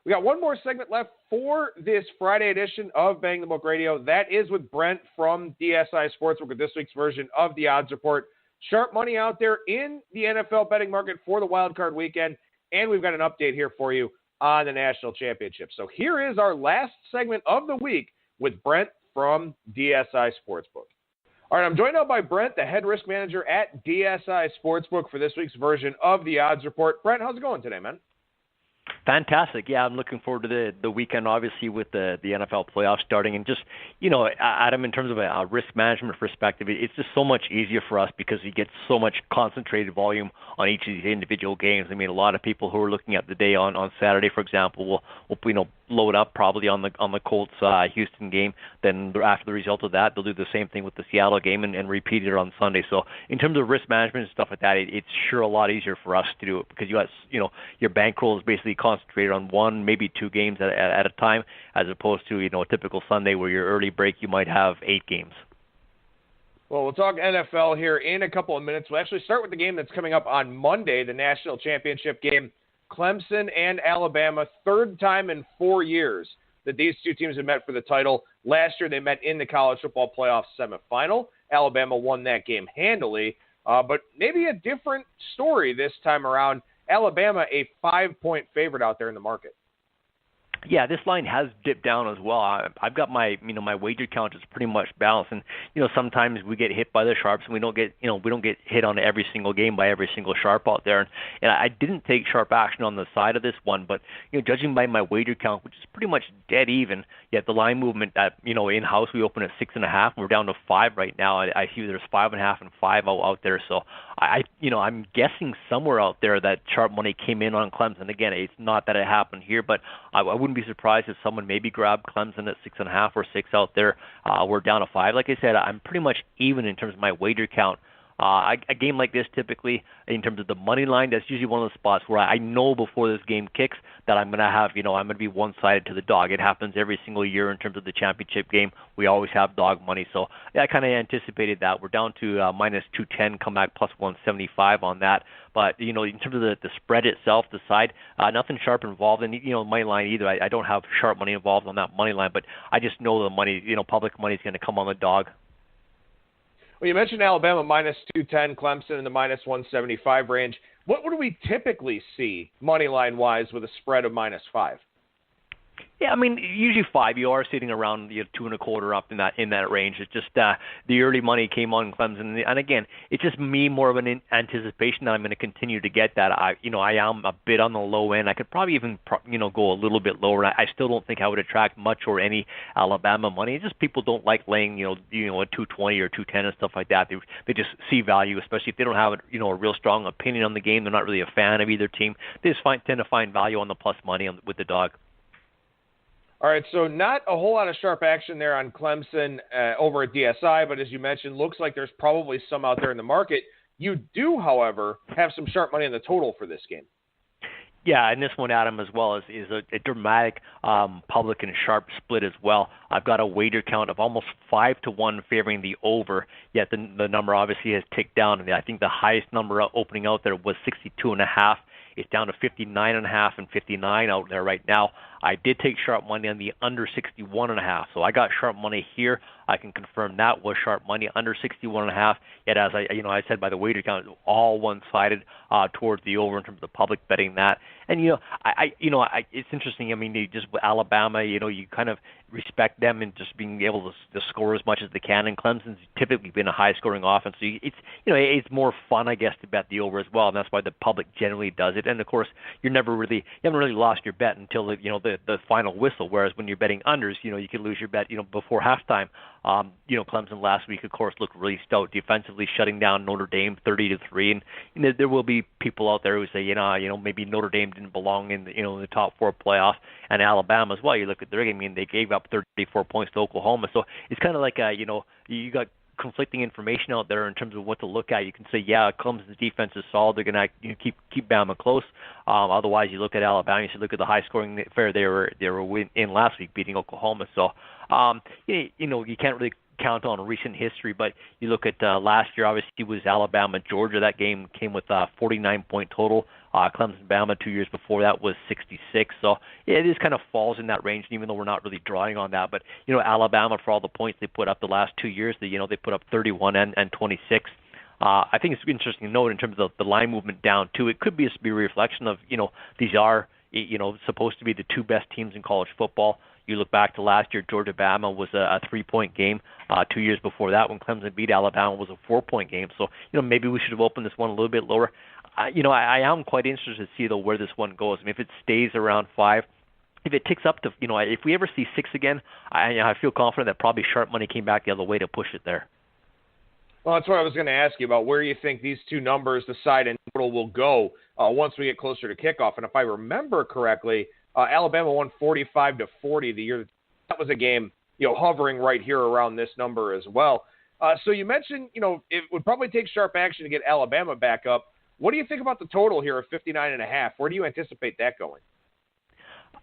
We got one more segment left for this Friday edition of Bang the Book Radio. That is with Brent from DSI Sportsbook with this week's version of the Odds Report. Sharp money out there in the NFL betting market for the Wild Card weekend, and we've got an update here for you on the National Championship. So here is our last segment of the week with Brent from DSI Sportsbook. All right, I'm joined now by Brent, the head risk manager at DSI Sportsbook for this week's version of the Odds Report. Brent, how's it going today, man? Fantastic. Yeah, I'm looking forward to the weekend, obviously, with the NFL playoffs starting. And just, Adam, in terms of a risk management perspective, it's just so much easier for us because we get so much concentrated volume on each of these individual games. I mean, a lot of people who are looking at the day on Saturday, for example, will load up probably on the Colts Houston game. Then after the result of that, they'll do the same thing with the Seattle game and repeat it on Sunday. So in terms of risk management and stuff like that, it's sure a lot easier for us to do it because your bankroll is basically concentrated on one, maybe two games at a time, as opposed to a typical Sunday where your early break you might have 8 games. Well, we'll talk NFL here in a couple of minutes. We'll actually start with the game that's coming up on Monday, the National Championship game. Clemson and Alabama, third time in 4 years that these two teams have met for the title. Last year they met in the college football playoff semifinal. Alabama won that game handily, but maybe a different story this time around. Alabama, a 5-point favorite out there in the market. Yeah, this line has dipped down as well. I've got my wager count is pretty much balanced, and sometimes we get hit by the sharps, and we don't get hit on every single game by every single sharp out there. And I didn't take sharp action on the side of this one, but judging by my wager count, which is pretty much dead even, yet the line movement that in house we open at 6.5, we're down to 5 right now. I see there's 5.5 and 5 out there, so I'm guessing somewhere out there that sharp money came in on Clemson. Again, it's not that it happened here, but I wouldn't be surprised if someone maybe grabbed Clemson at 6.5 or 6 out there. We're down to 5. Like I said, I'm pretty much even in terms of my wager count. A game like this, typically, in terms of the money line, that's usually one of the spots where I know before this game kicks that I'm going to have, I'm going to be one-sided to the dog. It happens every single year in terms of the championship game. We always have dog money. So I kind of anticipated that. We're down to minus 210, come back plus 175 on that. But, in terms of the spread itself, the side, nothing sharp involved in, money line either. I don't have sharp money involved on that money line, but I just know the money, public money is going to come on the dog. Well, you mentioned Alabama minus 210, Clemson in the minus 175 range. What do we typically see money line wise with a spread of minus 5? Yeah, I mean, usually 5. You are sitting around 2.25 up in that range. It's just the early money came on Clemson, and again, it's just me more of an anticipation that I'm going to continue to get that. I am a bit on the low end. I could probably even go a little bit lower. I still don't think I would attract much or any Alabama money. It's just people don't like laying a 220 or 210 and stuff like that. They just see value, especially if they don't have a real strong opinion on the game. They're not really a fan of either team. They just tend to find value on the plus money with the dog. All right, so not a whole lot of sharp action there on Clemson over at DSI, but as you mentioned, looks like there's probably some out there in the market. You do, however, have some sharp money in the total for this game. Yeah, and this one, Adam, as well, is a dramatic public and sharp split as well. I've got a wager count of almost 5-1 favoring the over, yet the number obviously has ticked down. And I think the highest number opening out there was 62.5. It's down to 59.5 and 59 out there right now. I did take sharp money on the under 61.5, so I got sharp money here. I can confirm that was sharp money under 61.5. Yet, as I said by the wager count, all one-sided towards the over in terms of the public betting that. And it's interesting. I mean, just with Alabama, you kind of respect them and just being able to score as much as they can. And Clemson's typically been a high-scoring offense, so it's more fun, I guess, to bet the over as well. And that's why the public generally does it. And of course, you haven't really lost your bet until the final whistle. Whereas when you're betting unders, you could lose your bet before halftime. Clemson last week, of course, looked really stout defensively, shutting down Notre Dame 30-3. And there will be people out there who say, maybe Notre Dame didn't belong in the top 4 playoff, and Alabama as well. You look at their game, they gave up 34 points to Oklahoma. So it's kind of like you got conflicting information out there in terms of what to look at. You can say, yeah, Clemson's defense is solid. They're going to keep Bama close. Otherwise, you look at Alabama. You should look at the high-scoring affair they were in last week, beating Oklahoma. So, you can't really count on recent history, but you look at last year, obviously it was Alabama, Georgia. That game came with a 49-point total. Clemson and Alabama 2 years before that was 66. So it is kind of falls in that range, even though we're not really drawing on that. But, Alabama, for all the points they put up the last 2 years, they put up 31 and 26. I think it's interesting to note in terms of the line movement down, too. It could be a reflection of, these are, supposed to be the two best teams in college football. You look back to last year, Georgia-Bama was a 3-point game. 2 years before that, when Clemson beat Alabama, was a 4-point game. So, maybe we should have opened this one a little bit lower. I am quite interested to see, though, where this one goes. I mean, if it stays around 5, if it ticks up to, if we ever see 6 again, I feel confident that probably sharp money came back the other way to push it there. Well, that's what I was going to ask you about, where you think these two numbers, the side and total, will go once we get closer to kickoff. And if I remember correctly, Alabama won 45-40 the year. That was a game, hovering right here around this number as well. So you mentioned, it would probably take sharp action to get Alabama back up. What do you think about the total here of 59.5? Where do you anticipate that going?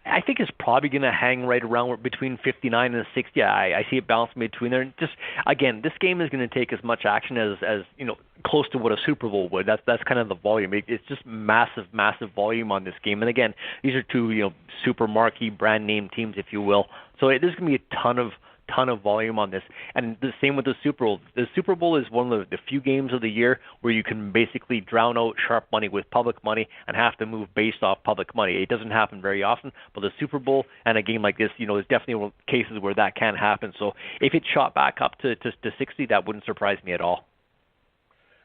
I think it's probably going to hang right around between 59 and 60. I see it bouncing between there. And just, again, this game is going to take as much action as close to what a Super Bowl would. That's kind of the volume. It's just massive volume on this game. And again, these are two, super marquee brand name teams, if you will. So there's going to be a ton of volume on this. And the same with the Super Bowl. The Super Bowl is one of the few games of the year where you can basically drown out sharp money with public money and have to move based off public money. It doesn't happen very often, but the Super Bowl and a game like this, there's definitely cases where that can happen. So if it shot back up to 60, that wouldn't surprise me at all.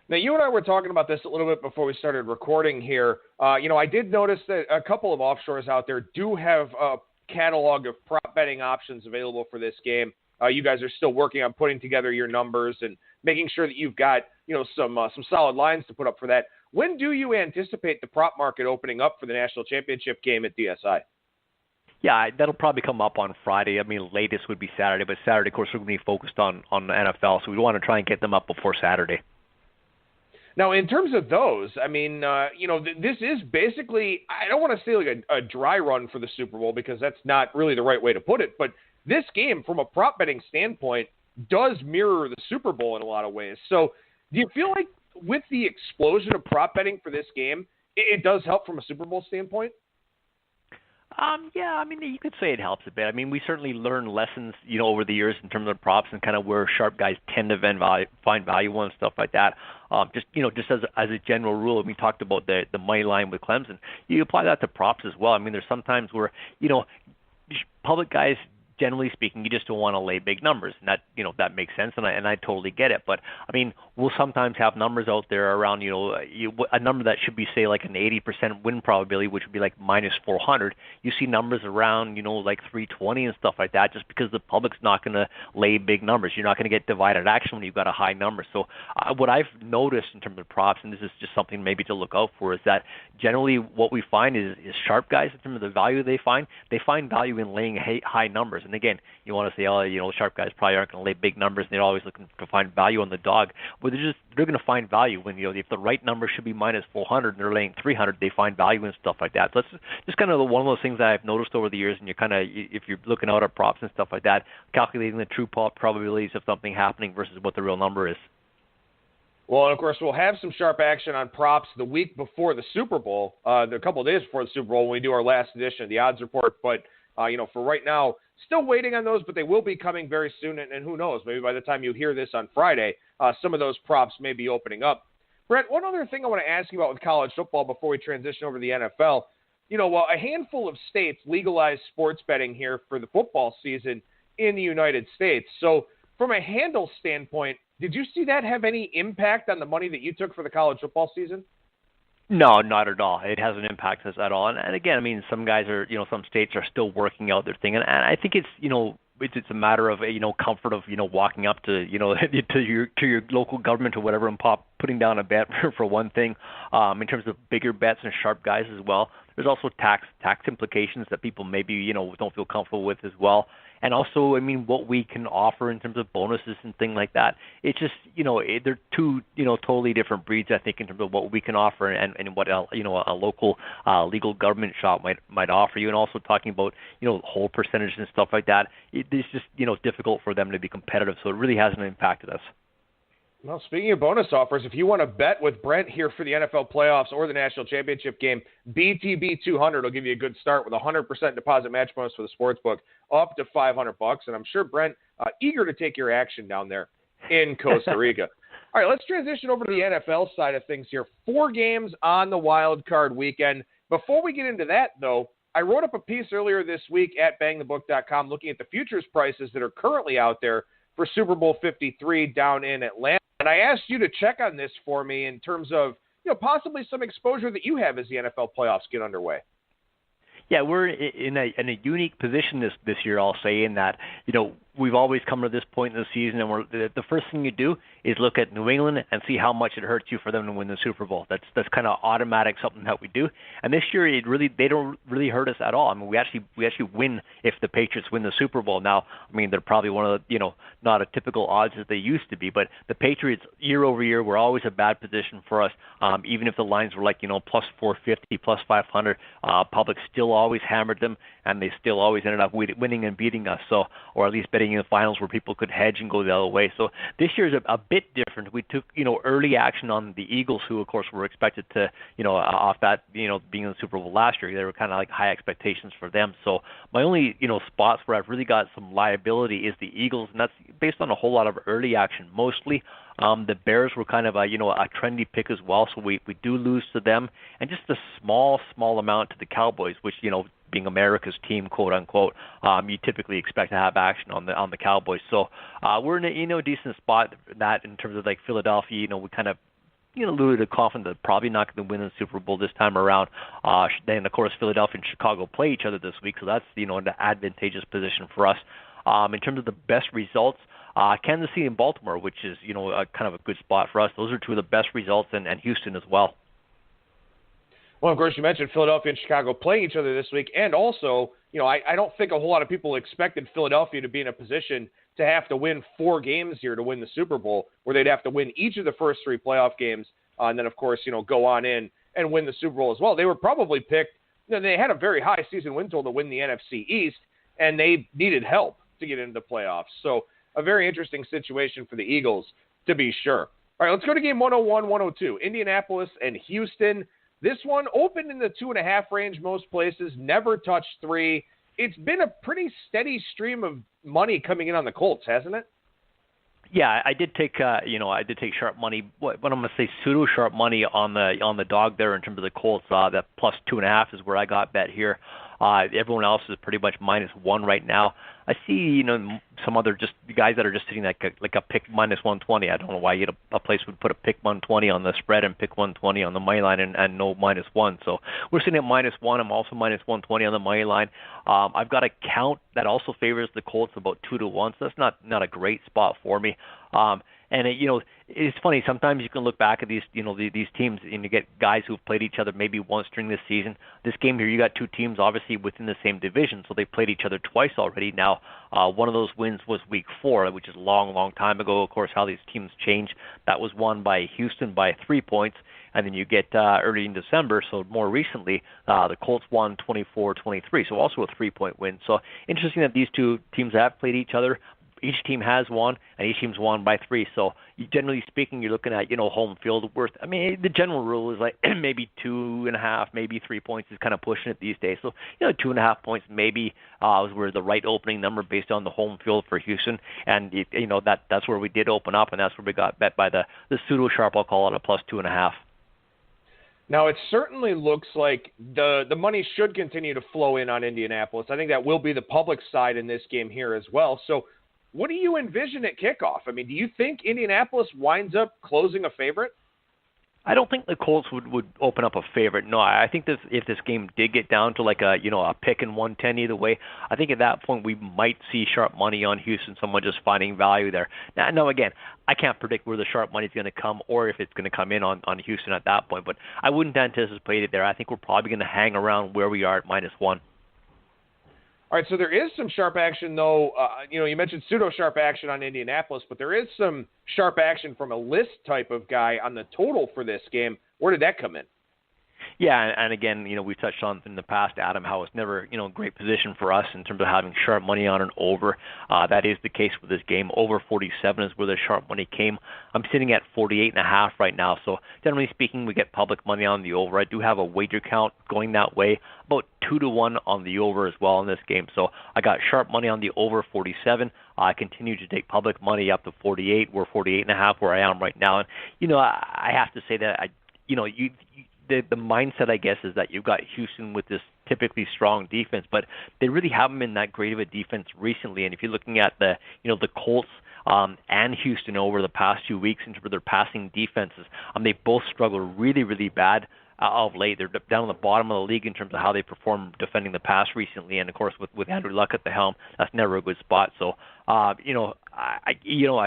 Now, you and I were talking about this a little bit before we started recording here. I did notice that a couple of offshores out there do have catalog of prop betting options available for this game. You guys are still working on putting together your numbers and making sure that you've got some solid lines to put up for that. When do you anticipate the prop market opening up for the national championship game at DSI? Yeah, that'll probably come up on Friday. I mean, latest would be Saturday, but Saturday, of course, we're going to be focused on the NFL, so we want to try and get them up before Saturday. Now, in terms of those, I mean, this is basically, I don't want to say like a dry run for the Super Bowl because that's not really the right way to put it, but this game, from a prop betting standpoint, does mirror the Super Bowl in a lot of ways. So do you feel like with the explosion of prop betting for this game, it does help from a Super Bowl standpoint? Yeah, I mean, you could say it helps a bit. I mean, we certainly learn lessons, over the years in terms of props and kind of where sharp guys tend to find value and stuff like that. Just as a general rule, we talked about the money line with Clemson. You apply that to props as well. I mean, there's sometimes where, public guys, generally speaking, you just don't want to lay big numbers, and that makes sense, and I totally get it. But I mean, we'll sometimes have numbers out there around a number that should be, say, like an 80% win probability, which would be like minus 400. You see numbers around like 320 and stuff like that, just because the public's not going to lay big numbers. You're not going to get divided action when you've got a high number. So what I've noticed in terms of props, and this is just something maybe to look out for, is that generally what we find is sharp guys in terms of the value they find value in laying high numbers. And again, you want to say, sharp guys probably aren't going to lay big numbers, and they're always looking to find value on the dog. But they're going to find value when, if the right number should be minus 400 and they're laying 300, they find value in stuff like that. So that's just kind of one of those things that I've noticed over the years, and if you're looking out at props and stuff like that, calculating the true probabilities of something happening versus what the real number is. Well, and of course, we'll have some sharp action on props the week before the Super Bowl, a couple of days before the Super Bowl when we do our last edition of the Odds Report. But, for right now, still waiting on those, but they will be coming very soon. And who knows, maybe by the time you hear this on Friday, some of those props may be opening up. Brent, one other thing I want to ask you about with college football before we transition over to the NFL. A handful of states legalized sports betting here for the football season in the United States. So from a handle standpoint, did you see that have any impact on the money that you took for the college football season? No, not at all. It hasn't impacted us at all. And again, I mean, some guys are, some states are still working out their thing. And I think it's, it's a matter of, comfort of, walking up to, to your local government or whatever and putting down a bet for one thing. In terms of bigger bets and sharp guys as well, there's also tax implications that people maybe, don't feel comfortable with as well. And also, I mean, what we can offer in terms of bonuses and things like that. It's just, they're two, totally different breeds, I think, in terms of what we can offer and what, a local legal government shop might offer you. And also talking about, whole percentages and stuff like that. It's just, difficult for them to be competitive. So it really hasn't impacted us. Well, speaking of bonus offers, if you want to bet with Brent here for the NFL playoffs or the national championship game, BTB 200 will give you a good start with a 100% deposit match bonus for the sportsbook up to $500. And I'm sure Brent eager to take your action down there in Costa Rica. All right, let's transition over to the NFL side of things here. 4 games on the wild card weekend. Before we get into that, though, I wrote up a piece earlier this week at BangTheBook.com looking at the futures prices that are currently out there for Super Bowl 53 down in Atlanta. And I asked you to check on this for me in terms of, possibly some exposure that you have as the NFL playoffs get underway. Yeah, we're in a unique position this year, I'll say, in that, we've always come to this point in the season, and the first thing you do is look at New England and see how much it hurts you for them to win the Super Bowl. That's kind of automatic, something that we do. And this year, they don't really hurt us at all. I mean, we actually win if the Patriots win the Super Bowl. Now, I mean, they're probably one of the, not a typical odds as they used to be, but the Patriots year over year were always a bad position for us. Even if the lines were like, plus 450, plus 500, public still always hammered them, and they still always ended up winning and beating us. So, or at least betting in the finals where people could hedge and go the other way. So this year is a bit different. We took, early action on the Eagles, who of course were expected to, off that, being in the Super Bowl last year, they were kind of like high expectations for them. So my only, spots where I've really got some liability is the Eagles, and that's based on a whole lot of early action mostly. The Bears were kind of a trendy pick as well, so we do lose to them, and just a small amount to the Cowboys, which being America's team, quote unquote, you typically expect to have action on the Cowboys. So we're in a decent spot that in terms of like Philadelphia, we kind of alluded to confident that probably not going to win the Super Bowl this time around. Then of course Philadelphia and Chicago play each other this week, so that's an advantageous position for us. In terms of the best results, Kansas City and Baltimore, which is kind of a good spot for us. Those are two of the best results, and Houston as well. Well, of course, you mentioned Philadelphia and Chicago playing each other this week, and also, I don't think a whole lot of people expected Philadelphia to be in a position to have to win 4 games here to win the Super Bowl, where they'd have to win each of the first 3 playoff games, and then, of course, go on in and win the Super Bowl as well. They were probably picked, they had a very high season win total to win the NFC East, and they needed help to get into the playoffs. So a very interesting situation for the Eagles, to be sure. All right, let's go to game 101-102, Indianapolis and Houston. This one opened in the 2.5 range most places, never touched 3. It's been a pretty steady stream of money coming in on the Colts, hasn't it? Yeah, I did take sharp money. What I'm going to say, pseudo sharp money on the dog there in terms of the Colts. That plus 2.5 is where I got bet here. Everyone else is pretty much -1 right now. I see, some other just guys that are just sitting like a pick -120. I don't know why a place would put a pick 120 on the spread and pick 120 on the money line and no -1. So we're sitting at -1. I'm also -120 on the money line. I've got a count that also favors the Colts about 2-1. So that's not a great spot for me. And it's funny. Sometimes you can look back at these teams and you get guys who've played each other maybe once during the season. This game here, you got 2 teams obviously within the same division, so they played each other twice already. Now, one of those wins was Week 4, which is a long time ago. Of course, how these teams change. That was won by Houston by 3 points, and then you get early in December. So more recently, the Colts won 24-23, so also a 3-point win. So interesting that these 2 teams have played each other. Each team has won, and each team's won by 3. So generally speaking, you're looking at, home field worth. I mean, the general rule is like maybe 2.5, maybe 3 points is kind of pushing it these days. So, 2.5 points maybe was the right opening number based on the home field for Houston. And, that's where we did open up, and that's where we got bet by the pseudo sharp, I'll call it, a plus 2.5. Now, it certainly looks like the money should continue to flow in on Indianapolis. I think that will be the public side in this game here as well. So, what do you envision at kickoff? I mean, do you think Indianapolis winds up closing a favorite? I don't think the Colts would open up a favorite. No, I think if this game did get down to like a pick in 110 either way, I think at that point we might see sharp money on Houston, someone just finding value there. Now again, I can't predict where the sharp money is going to come or if it's going to come in on Houston at that point, but I wouldn't anticipate it there. I think we're probably going to hang around where we are at -1. All right, so there is some sharp action, though. You mentioned pseudo-sharp action on Indianapolis, but there is some sharp action from a list type of guy on the total for this game. Where did that come in? Yeah, and again, we touched on in the past, Adam, how it's never, a great position for us in terms of having sharp money on an over. That is the case with this game. Over 47 is where the sharp money came. I'm sitting at 48.5 right now. So generally speaking, we get public money on the over. I do have a wager count going that way, about 2-1 on the over as well in this game. So I got sharp money on the over 47. I continue to take public money up to 48. We're 48.5 where I am right now. And I have to say that the mindset, I guess, is that you've got Houston with this typically strong defense, but they really haven't been that great of a defense recently. And if you're looking at the Colts and Houston over the past 2 weeks in terms of their passing defenses, they both struggled really, really bad of late. They're down on the bottom of the league in terms of how they perform defending the pass recently, and of course with Andrew Luck at the helm, that's never a good spot. So, I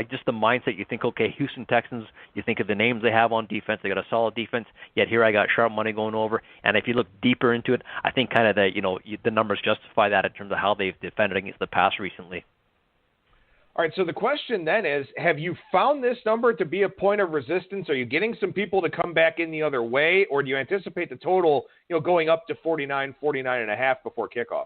just the mindset. You think, okay, Houston Texans. You think of the names they have on defense. They got a solid defense. Yet here I got sharp money going over, and if you look deeper into it, I think kind of the numbers justify that in terms of how they've defended against the pass recently. All right, so the question then is, have you found this number to be a point of resistance? Are you getting some people to come back in the other way, or do you anticipate the total, going up to 49.5 before kickoff?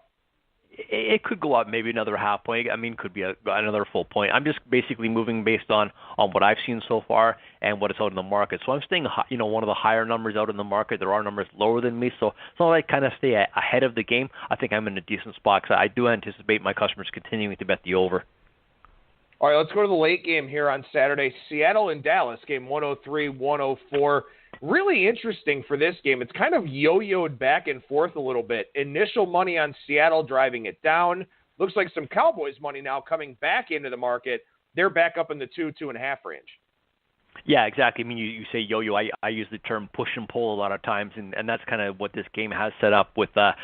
It could go up maybe another half point. Could be another full point. I'm just basically moving based on what I've seen so far and what is out in the market. So I'm staying, one of the higher numbers out in the market. There are numbers lower than me, so I kind of stay ahead of the game. I think I'm in a decent spot because I do anticipate my customers continuing to bet the over. All right, let's go to the late game here on Saturday. Seattle and Dallas, game 103-104. Really interesting for this game. It's kind of yo-yoed back and forth a little bit. Initial money on Seattle driving it down. Looks like some Cowboys money now coming back into the market. They're back up in the 2.5 range. Yeah, exactly. You say yo-yo. I use the term push and pull a lot of times, and that's kind of what this game has set up with, the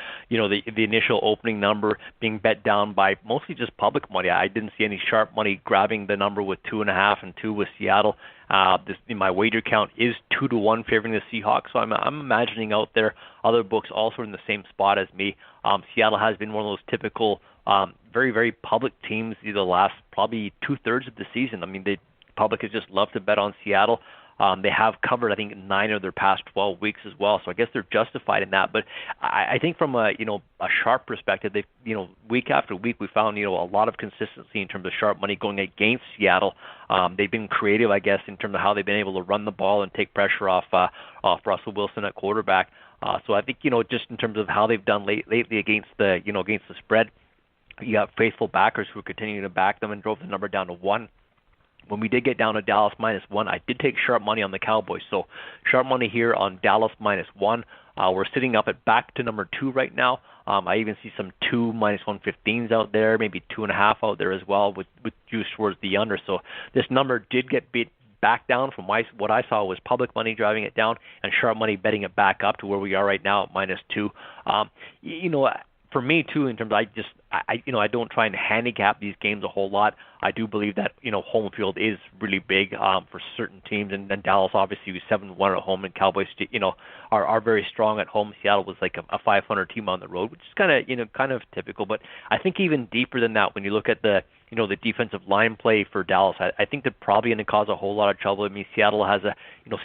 initial opening number being bet down by mostly just public money. I didn't see any sharp money grabbing the number with 2.5 and 2 with Seattle. My wager count is 2-1 favoring the Seahawks, so I'm imagining out there other books also in the same spot as me. Seattle has been one of those typical, very, very public teams the last probably 2/3 of the season. The public has just loved to bet on Seattle. They have covered, I think, 9 of their past 12 weeks as well. So I guess they're justified in that. But I think from a sharp perspective, they week after week we found a lot of consistency in terms of sharp money going against Seattle. They've been creative, I guess, in terms of how they've been able to run the ball and take pressure off Russell Wilson at quarterback. So I think just in terms of how they've done lately against the against the spread, you got faithful backers who are continuing to back them and drove the number down to 1. When we did get down to Dallas -1, I did take sharp money on the Cowboys. So sharp money here on Dallas -1. We're sitting up at back to number 2 right now. I even see some 2 -115s out there, maybe 2.5 out there as well with juice towards the under. So this number did get beat back down from what I saw was public money driving it down and sharp money betting it back up to where we are right now at -2. For me too, in terms of I don't try and handicap these games a whole lot. I do believe that home field is really big for certain teams, and Dallas obviously was 7-1 at home, and Cowboys are very strong at home. Seattle was like a 500 team on the road, which is kind of typical. But I think even deeper than that, when you look at the defensive line play for Dallas, I think they're probably going to cause a whole lot of trouble. Seattle has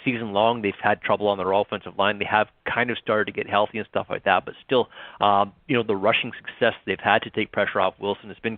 season long they've had trouble on their offensive line. They have kind of started to get healthy and stuff like that, but still, the rushing success they've had to take pressure off Wilson has been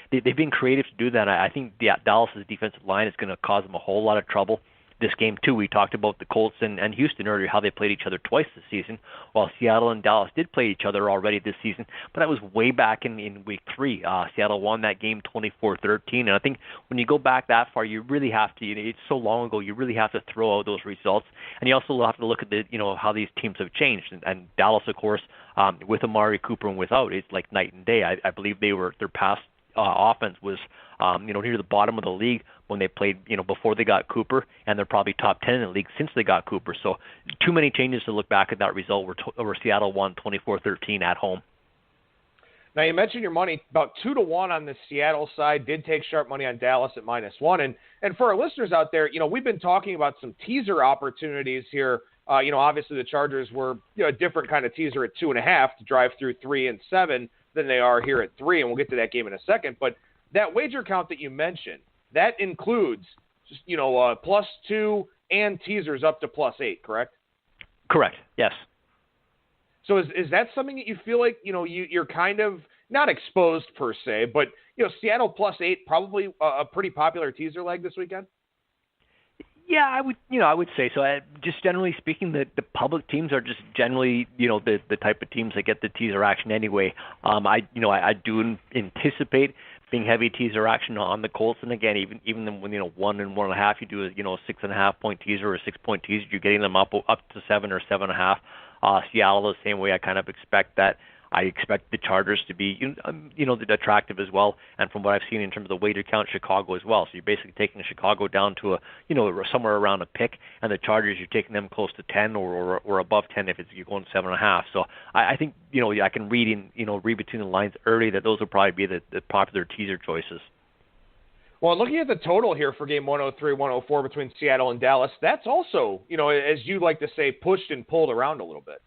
they've been creative to do that. I think Dallas's defensive line is going to cause them a whole lot of trouble this game too. We talked about the Colts and Houston earlier, how they played each other twice this season, while Seattle and Dallas did play each other already this season, but that was way back in week 3. Seattle won that game 24-13, and I think when you go back that far, you really have to, it's so long ago, you really have to throw out those results, and you also have to look at how these teams have changed, and Dallas, of course, with Amari Cooper and without, it's like night and day. I believe their past offense was, near the bottom of the league when they played, before they got Cooper, and they're probably top 10 in the league since they got Cooper. So too many changes to look back at that result where Seattle won 24-13 at home. Now, you mentioned your money, about 2-1 on the Seattle side, did take sharp money on Dallas at -1. And for our listeners out there, we've been talking about some teaser opportunities here. Obviously the Chargers were a different kind of teaser at 2.5 to drive through 3 and 7 than they are here at 3, and we'll get to that game in a second. But that wager count that you mentioned, that includes just, +2 and teasers up to +8, correct? Correct, yes. So is that something that you feel like, you're kind of not exposed per se, but, Seattle +8, probably a pretty popular teaser leg this weekend? Yeah, I would say so. Just generally speaking, the public teams are just generally, the type of teams that get the teaser action anyway. I do anticipate being heavy teaser action on the Colts, and again, even when 1 and 1.5, you do a 6.5 point teaser or a 6 point teaser, you're getting them up to 7 or 7.5. Seattle the same way. I kind of expect that. I expect the Chargers to be, attractive as well. And from what I've seen in terms of the weighted count, Chicago as well. So you're basically taking Chicago down to somewhere around a pick, and the Chargers, you're taking them close to 10 or above 10 if you're going 7.5. So I think, I can read between the lines early that those will probably be the popular teaser choices. Well, looking at the total here for game 103-104 between Seattle and Dallas, that's also, as you like to say, pushed and pulled around a little bit.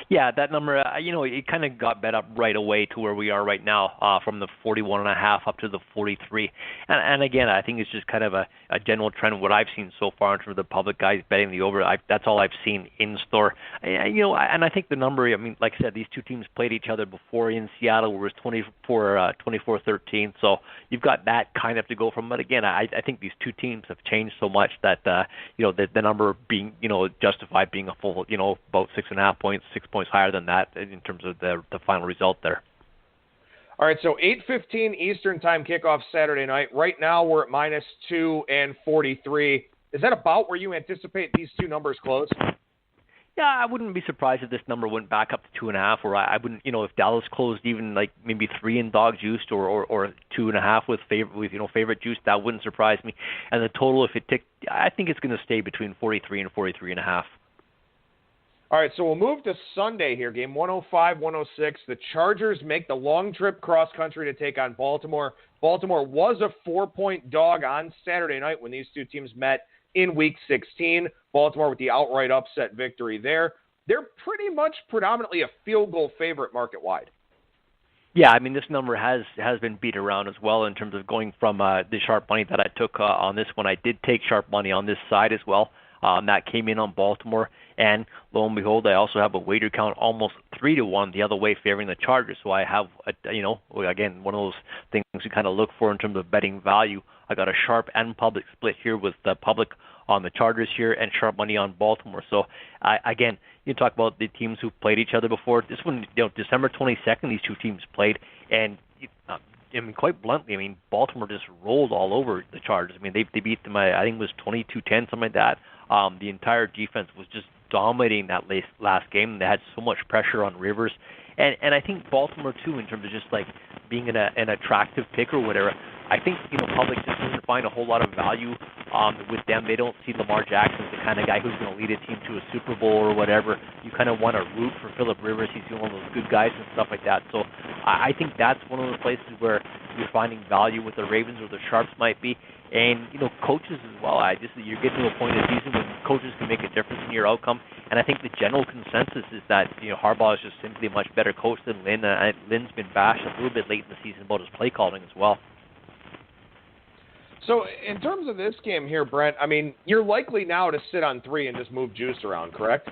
Yeah, that number, it kind of got bet up right away to where we are right now, from the 41.5 up to the 43. And again, I think it's just kind of a general trend, what I've seen so far in terms of the public guys betting the over. That's all I've seen in store. And I think the number, like I said, these two teams played each other before in Seattle, where it was 24-13. So you've got that kind of to go from. But again, I think these two teams have changed so much that, the number being, justified being a full, about 6.5 points, 6 points higher than that in terms of the final result there. All right, so 8:15 Eastern Time kickoff Saturday night. Right now we're at -2 and 43. Is that about where you anticipate these two numbers close? Yeah, I wouldn't be surprised if this number went back up to 2.5, or I wouldn't, if Dallas closed even like maybe 3 in dog juiced or 2.5 with favorite juice, that wouldn't surprise me. And the total, if it ticked, I think it's going to stay between 43 and 43.5. All right, so we'll move to Sunday here, game 105-106. The Chargers make the long trip cross-country to take on Baltimore. Baltimore was a 4-point dog on Saturday night when these two teams met in Week 16. Baltimore with the outright upset victory there. They're pretty much predominantly a field goal favorite market-wide. Yeah, this number has been beat around as well in terms of going from the sharp money that I took on this one. I did take sharp money on this side as well. That came in on Baltimore, and lo and behold, I also have a wager count almost 3-1 the other way favoring the Chargers. So I have, again, one of those things you kind of look for in terms of betting value. I got a sharp and public split here with the public on the Chargers here and sharp money on Baltimore. So, again, you talk about the teams who've played each other before. This one, December 22nd, these two teams played, and quite bluntly, Baltimore just rolled all over the Chargers. They beat them, I think it was 22-10, something like that. The entire defense was just dominating that last game. They had so much pressure on Rivers. And I think Baltimore, too, in terms of just like being an attractive pick or whatever, I think, public just doesn't find a whole lot of value with them. They don't see Lamar Jackson as the kind of guy who's going to lead a team to a Super Bowl or whatever. You kind of want to root for Phillip Rivers. He's one of those good guys and stuff like that. So I think that's one of the places where you're finding value with the Ravens or the Sharps might be. And, coaches as well. You're getting to a point of the season when coaches can make a difference in your outcome. And I think the general consensus is that, Harbaugh is just simply a much better coach than Lynn. Lynn's been bashed a little bit late in the season about his play calling as well. So in terms of this game here, Brent, you're likely now to sit on 3 and just move juice around, correct?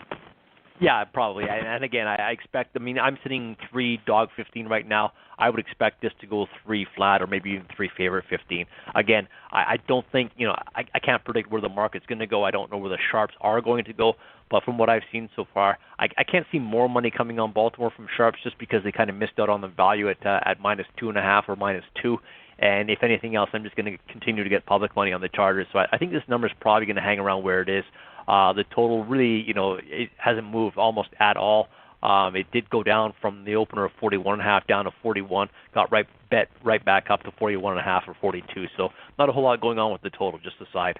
Yeah, probably. And again, I expect, I'm sitting 3 dog 15 right now. I would expect this to go 3 flat or maybe even 3 favorite 15. Again, I don't think, I can't predict where the market's going to go. I don't know where the Sharps are going to go. But from what I've seen so far, I can't see more money coming on Baltimore from Sharps just because they kind of missed out on the value at -2.5 or -2. And if anything else, I'm just going to continue to get public money on the Chargers. So I think this number is probably going to hang around where it is. The total really, it hasn't moved almost at all. It did go down from the opener of 41.5 down to 41. Got right back up to 41.5 or 42. So not a whole lot going on with the total, just aside.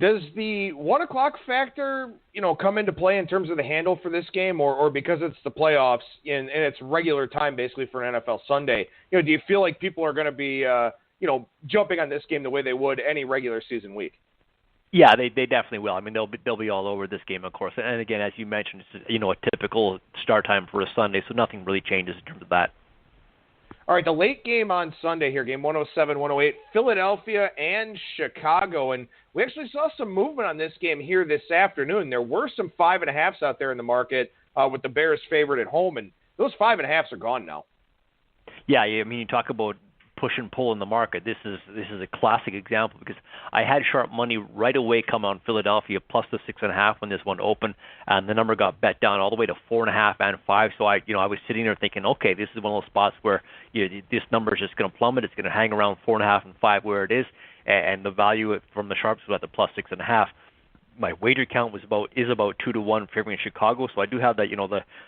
Does the 1 o'clock factor, come into play in terms of the handle for this game, or because it's the playoffs and it's regular time basically for an NFL Sunday? Do you feel like people are going to be, jumping on this game the way they would any regular season week? Yeah, they definitely will. I mean, they'll be all over this game, of course. And again, as you mentioned, it's a typical start time for a Sunday, so nothing really changes in terms of that. All right, the late game on Sunday here, game 107, 108, Philadelphia and Chicago. And we actually saw some movement on this game here this afternoon. There were some 5.5s out there in the market with the Bears favored at home, and those 5.5s are gone now. Yeah, I mean, you talk about push and pull in the market. This is a classic example because I had sharp money right away come on Philadelphia plus the 6.5 when this one opened, and the number got bet down all the way to 4.5 and 5. So I was sitting there thinking, okay, this is one of those spots where this number is just going to plummet. It's going to hang around 4.5 and 5 where it is, and the value from the sharps was at the plus 6.5. My wager count is about 2-1 favoring Chicago. So I do have that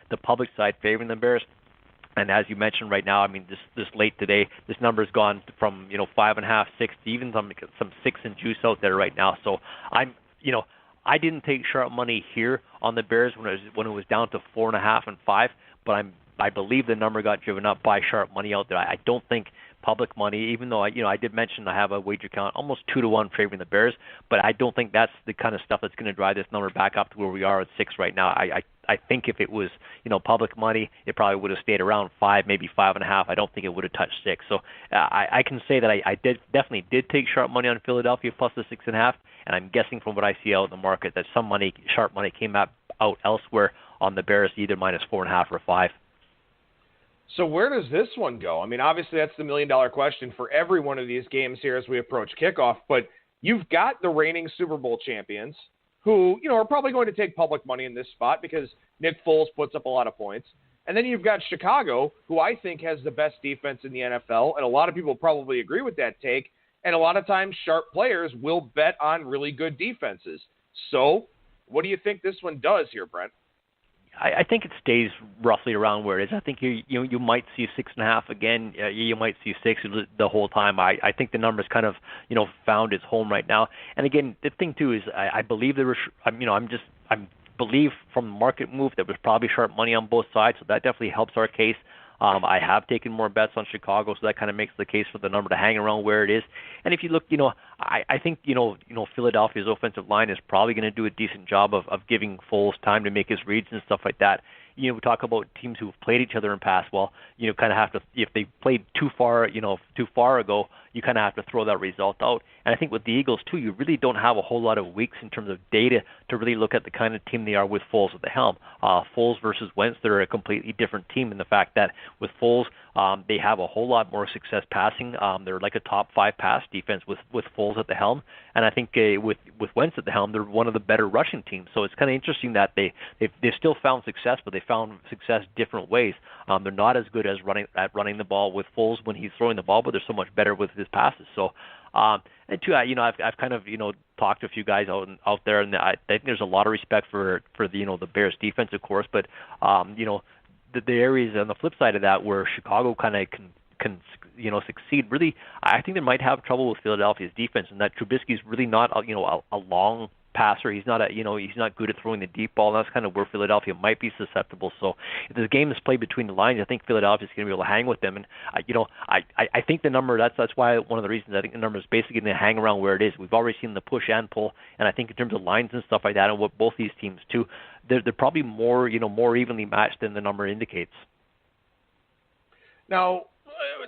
the public side favoring the Bears. And as you mentioned right now, I mean, this late today, this number's gone from 5.5, 6 to even some 6 and juice out there right now. So I didn't take sharp money here on the Bears when it was down to 4.5 and 5, but I believe the number got driven up by sharp money out there. I don't think public money, even though I did mention I have a wager count almost 2-1 favoring the Bears, but I don't think that's the kind of stuff that's going to drive this number back up to where we are at 6 right now. I think if it was public money, it probably would have stayed around 5, maybe 5.5. I don't think it would have touched 6. So I can say that I definitely did take sharp money on Philadelphia plus the 6.5, and I'm guessing from what I see out in the market that some sharp money came out elsewhere on the Bears, either minus 4.5 or 5. So where does this one go? I mean, obviously that's the million-dollar question for every one of these games here as we approach kickoff, but you've got the reigning Super Bowl champions who, are probably going to take public money in this spot because Nick Foles puts up a lot of points. And then you've got Chicago, who I think has the best defense in the NFL, and a lot of people probably agree with that take. And a lot of times sharp players will bet on really good defenses. So what do you think this one does here, Brent? I think it stays roughly around where it is. I think you might see 6.5 again. You might see 6 the whole time. I think the number's kind of found its home right now. And again, the thing too is I believe there was I believe from the market move that was probably sharp money on both sides. So that definitely helps our case. I have taken more bets on Chicago, so that kind of makes the case for the number to hang around where it is. And if you look, I think Philadelphia's offensive line is probably going to do a decent job of giving Foles time to make his reads and stuff like that. We talk about teams who've played each other in past. Well, kind of have to, if they played too far ago, you kind of have to throw that result out. And I think with the Eagles too, you really don't have a whole lot of weeks in terms of data to really look at the kind of team they are with Foles at the helm. Foles versus Wentz, they're a completely different team in the fact that with Foles, they have a whole lot more success passing. They're like a top 5 pass defense with Foles at the helm. And I think with Wentz at the helm, they're one of the better rushing teams. So it's kind of interesting that they've still found success, but they found success different ways. They're not as good as running the ball with Foles when he's throwing the ball, but they're so much better with his passes. So, and too, I've kind of talked to a few guys out there, and I think there's a lot of respect for the Bears defense, of course, but the areas on the flip side of that where Chicago kind of can succeed. Really, I think they might have trouble with Philadelphia's defense, and that Trubisky's really not a long passer. He's not he's not good at throwing the deep ball. And that's kind of where Philadelphia might be susceptible. So if the game is played between the lines, I think Philadelphia's going to be able to hang with them. And I think the number that's why one of the reasons I think the number is basically going to hang around where it is. We've already seen the push and pull, and I think in terms of lines and stuff like that, and what both these teams too, they're probably more evenly matched than the number indicates. Now,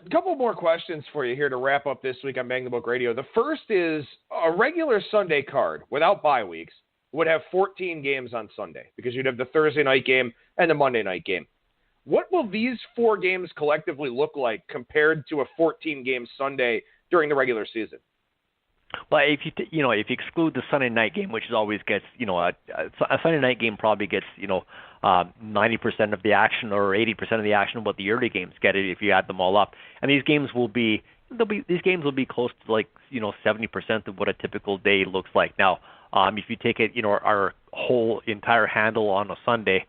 a couple more questions for you here to wrap up this week on Bang the Book Radio. The first is a regular Sunday card without bye weeks would have 14 games on Sunday because you'd have the Thursday night game and the Monday night game. What will these 4 games collectively look like compared to a 14-game Sunday during the regular season? Well, if you exclude the Sunday night game, which always gets a Sunday night game probably gets 90% of the action or 80% of the action of what the early games get if you add them all up, and these games will be close to 70% of what a typical day looks like. Now, if you take it our whole entire handle on a Sunday,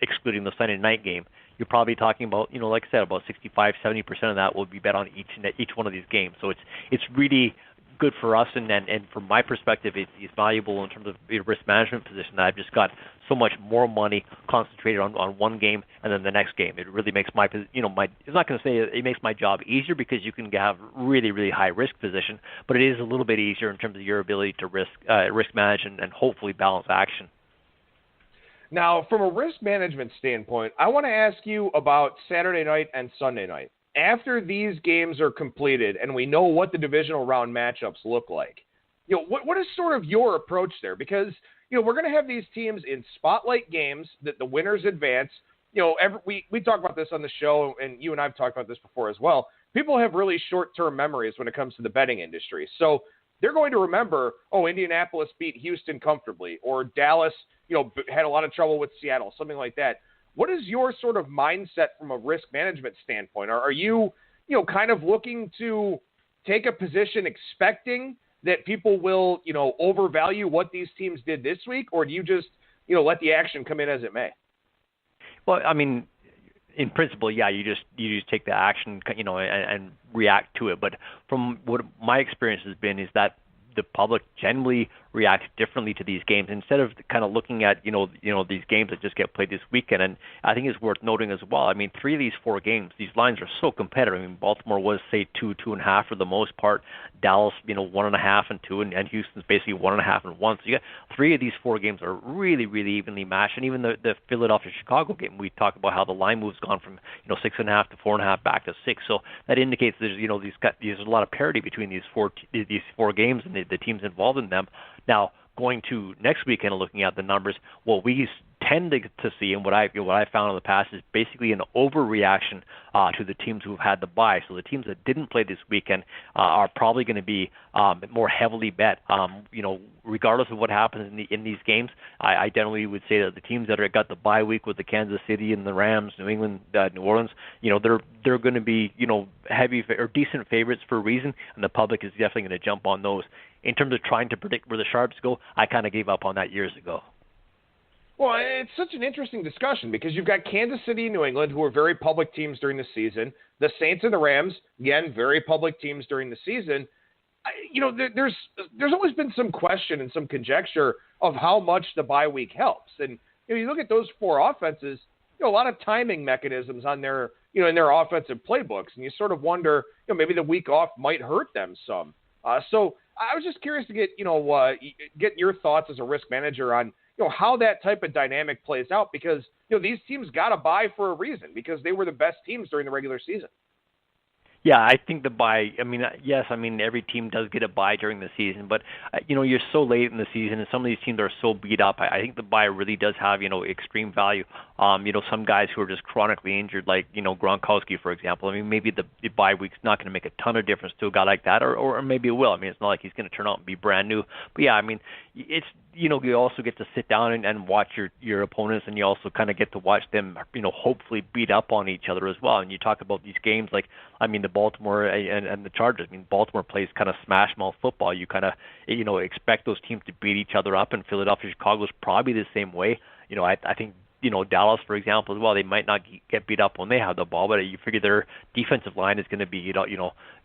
excluding the Sunday night game. You're probably talking about, like I said, about 65-70% of that will be bet on each one of these games. So it's really good for us, and from my perspective, it's valuable in terms of a risk management position. I've just got so much more money concentrated on one game and then the next game. It really makes my it's not going to say it makes my job easier, because you can have really, really high risk position, but it is a little bit easier in terms of your ability to risk manage and hopefully balance action. Now, from a risk management standpoint, I want to ask you about Saturday night and Sunday night. After these games are completed and we know what the divisional round matchups look like, what is sort of your approach there? Because, we're going to have these teams in spotlight games that the winners advance. We talk about this on the show, and you and I have talked about this before as well. People have really short-term memories when it comes to the betting industry. So they're going to remember, Indianapolis beat Houston comfortably, or Dallas, had a lot of trouble with Seattle, something like that. What is your sort of mindset from a risk management standpoint? Are you, kind of looking to take a position expecting that people will, overvalue what these teams did this week, or do you just, let the action come in as it may? Well, I mean, in principle, yeah, you just take the action, and react to it. But from what my experience has been is that the public generally reacts differently to these games. Instead of kind of looking at these games that just get played this weekend, and I think it's worth noting as well. I mean, 3 of these 4 games, these lines are so competitive. I mean, Baltimore was say 2.5 for the most part. Dallas, 1.5 and 2, and Houston's basically 1.5 and 1. So you got 3 of these 4 games are really, really evenly matched. And even the Philadelphia-Chicago game, we talked about how the line move's gone from 6.5 to 4.5 back to 6. So that indicates there's there's a lot of parity between these four games and the teams involved in them. Now, going to next weekend and looking at the numbers, what we tend to see, and what I found in the past, is basically an overreaction to the teams who've had the bye. So the teams that didn't play this weekend are probably going to be more heavily bet. Regardless of what happens in these games, I generally would say that the teams that got the bye week with the Kansas City and the Rams, New England, New Orleans, they're going to be heavy or decent favorites for a reason, and the public is definitely going to jump on those. In terms of trying to predict where the sharps go, I kind of gave up on that years ago. Well, it's such an interesting discussion because you've got Kansas City and New England, who are very public teams during the season. The Saints and the Rams, again, very public teams during the season. There's always been some question and some conjecture of how much the bye week helps. And you look at those 4 offenses, a lot of timing mechanisms on their, in their offensive playbooks, and you sort of wonder, maybe the week off might hurt them some. So I was just curious to get your thoughts as a risk manager on how that type of dynamic plays out, because these teams got a bye for a reason, because they were the best teams during the regular season. Yeah, I think the bye, yes, every team does get a bye during the season, but, you're so late in the season and some of these teams are so beat up. I think the bye really does have, extreme value. Some guys who are just chronically injured, like, Gronkowski, for example. Maybe the bye week's not going to make a ton of difference to a guy like that, or maybe it will. It's not like he's going to turn out and be brand new. But yeah, it's, you also get to sit down and watch your opponents, and you also kind of get to watch them, hopefully beat up on each other as well. And you talk about these games like, the Baltimore and the Chargers. Baltimore plays kind of smash mouth football. You kind of, expect those teams to beat each other up, and Philadelphia, Chicago is probably the same way. I think, Dallas, for example, as well, they might not get beat up when they have the ball, but you figure their defensive line is going to be,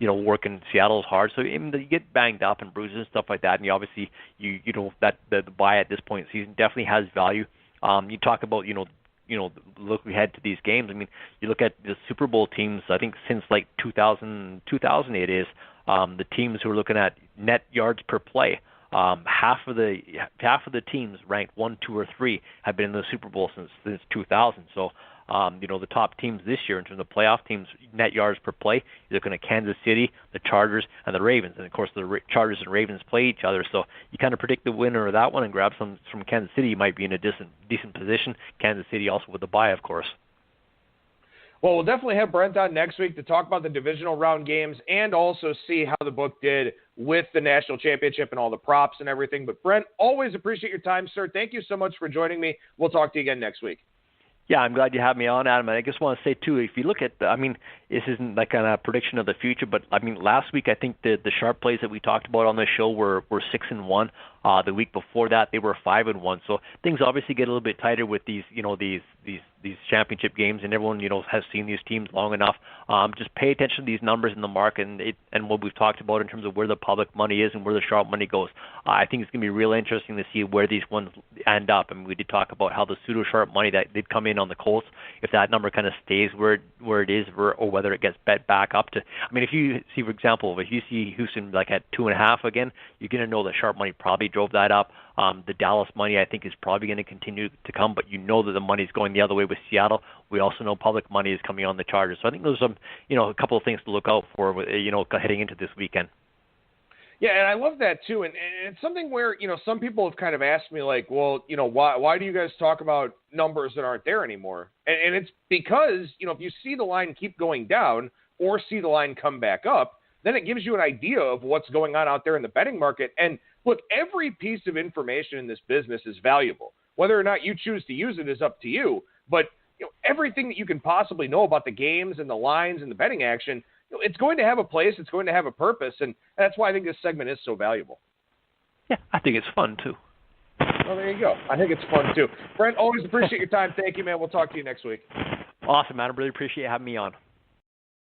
working Seattle's hard. So you get banged up and bruises and stuff like that, and you obviously, that the bye at this point in the season definitely has value. You talk about, look ahead to these games. You look at the Super Bowl teams, I think since like 2008 is, the teams who are looking at net yards per play, half of the teams ranked 1, 2, or 3 have been in the Super Bowl since 2000. So, the top teams this year in terms of playoff teams, net yards per play, you're looking at Kansas City, the Chargers, and the Ravens. And of course, the Chargers and Ravens play each other. So you kind of predict the winner of that one and grab some from Kansas City. You might be in a decent position. Kansas City also with the bye, of course. Well, we'll definitely have Brent on next week to talk about the divisional round games and also see how the book did with the national championship and all the props and everything. But Brent, always appreciate your time, sir. Thank you so much for joining me. We'll talk to you again next week. Yeah, I'm glad you had me on, Adam. I just want to say, too, if you look at, this isn't like a prediction of the future, but, last week I think the sharp plays that we talked about on the show were 6-1. The week before that, they were 5-1. So things obviously get a little bit tighter with these championship games, and everyone has seen these teams long enough. Just pay attention to these numbers in the market and what we've talked about in terms of where the public money is and where the sharp money goes. I think it's going to be real interesting to see where these ones end up. I mean, we did talk about how the pseudo sharp money that did come in on the Colts, if that number kind of stays where it is, or whether it gets bet back up to. I mean, if you see, for example, if you see Houston like at 2.5 again, you're going to know that sharp money probably drove that up. The Dallas money, I think, is probably going to continue to come, but you know that the money is going the other way with Seattle. We also know public money is coming on the Chargers. So I think there's some, a couple of things to look out for, heading into this weekend. Yeah, and I love that too. And it's something where, some people have kind of asked me like, well, why do you guys talk about numbers that aren't there anymore? And it's because, if you see the line keep going down or see the line come back up, then it gives you an idea of what's going on out there in the betting market. And look, every piece of information in this business is valuable. Whether or not you choose to use it is up to you. But everything that you can possibly know about the games and the lines and the betting action, it's going to have a place. It's going to have a purpose. And that's why I think this segment is so valuable. Yeah, I think it's fun, too. Well, there you go. I think it's fun, too. Brent, always appreciate your time. Thank you, man. We'll talk to you next week. Awesome, man. I really appreciate you having me on.